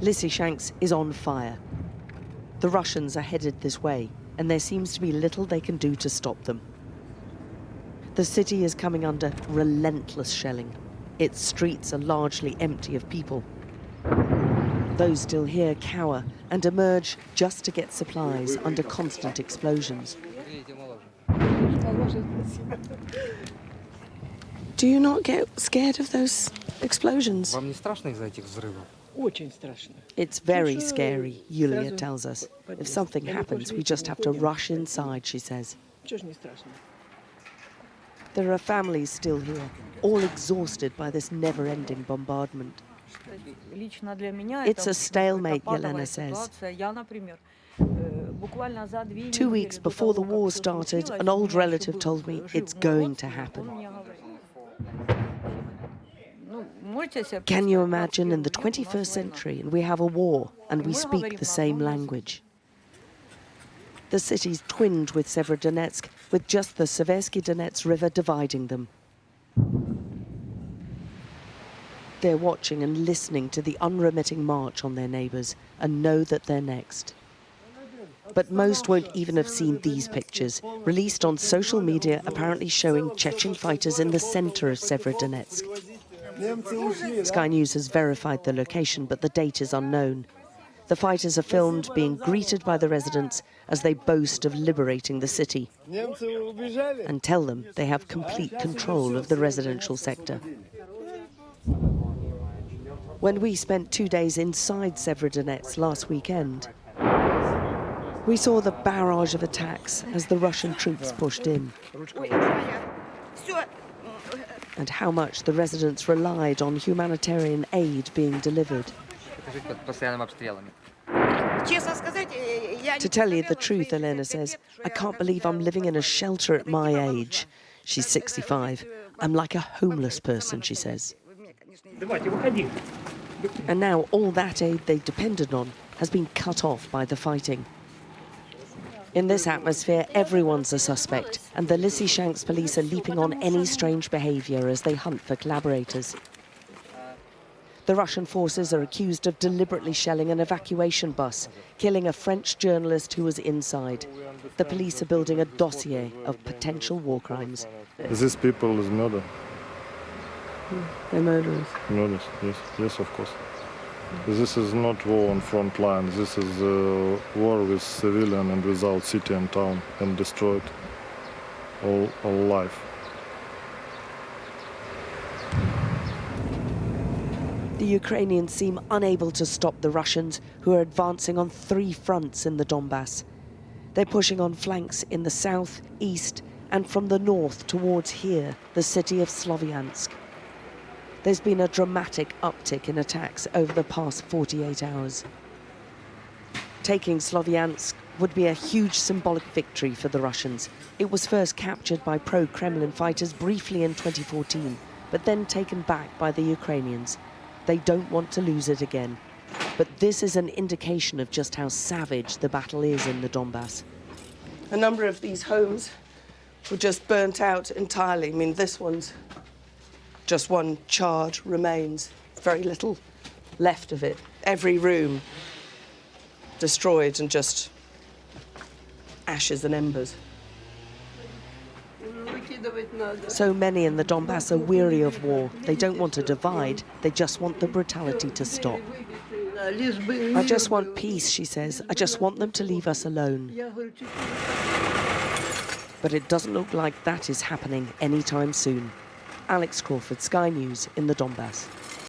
Lysychansk is on fire. The Russians are headed this way, and there seems to be little they can do to stop them. The city is coming under relentless shelling. Its streets are largely empty of people. Those still here cower and emerge just to get supplies under constant explosions. Do you not get scared of those explosions? It's very scary, Yulia tells us. If something happens, we just have to rush inside, she says. There are families still here, all exhausted by this never-ending bombardment. It's a stalemate, Yelena says. 2 weeks before the war started, an old relative told me it's going to happen. Can you imagine in the 21st century and we have a war and we speak the same language? The city's twinned with Severodonetsk, with just the Severodonetsk river dividing them. They're watching and listening to the unremitting march on their neighbours and know that they're next. But most won't even have seen these pictures, released on social media, apparently showing Chechen fighters in the centre of Severodonetsk. Sky News has verified the location, but the date is unknown. The fighters are filmed being greeted by the residents as they boast of liberating the city and tell them they have complete control of the residential sector. When we spent 2 days inside Severodonetsk last weekend, we saw the barrage of attacks as the Russian troops pushed in, and how much the residents relied on humanitarian aid being delivered. To tell you the truth, Elena says, I can't believe I'm living in a shelter at my age. She's 65. I'm like a homeless person, she says. And now all that aid they depended on has been cut off by the fighting. In this atmosphere, everyone's a suspect, and the Lysychansk police are leaping on any strange behaviour as they hunt for collaborators. The Russian forces are accused of deliberately shelling an evacuation bus, killing a French journalist who was inside. The police are building a dossier of potential war crimes. These people is murder. They're murderers. Murderers, yes, yes, of course. This is not war on front line. This is a war with civilian and without city and town, and destroyed all life. The Ukrainians seem unable to stop the Russians, who are advancing on 3 fronts in the Donbas. They're pushing on flanks in the south, east, and from the north towards here, the city of Slovyansk. There's been a dramatic uptick in attacks over the past 48 hours. Taking Slovyansk would be a huge symbolic victory for the Russians. It was first captured by pro-Kremlin fighters briefly in 2014, but then taken back by the Ukrainians. They don't want to lose it again. But this is an indication of just how savage the battle is in the Donbas. A number of these homes were just burnt out entirely. I mean, this one's just one charred remains, very little left of it. Every room destroyed and just ashes and embers. So many in the Donbass are weary of war. They don't want to divide, they just want the brutality to stop. I just want peace, she says. I just want them to leave us alone. But it doesn't look like that is happening anytime soon. Alex Crawford, Sky News in the Donbas.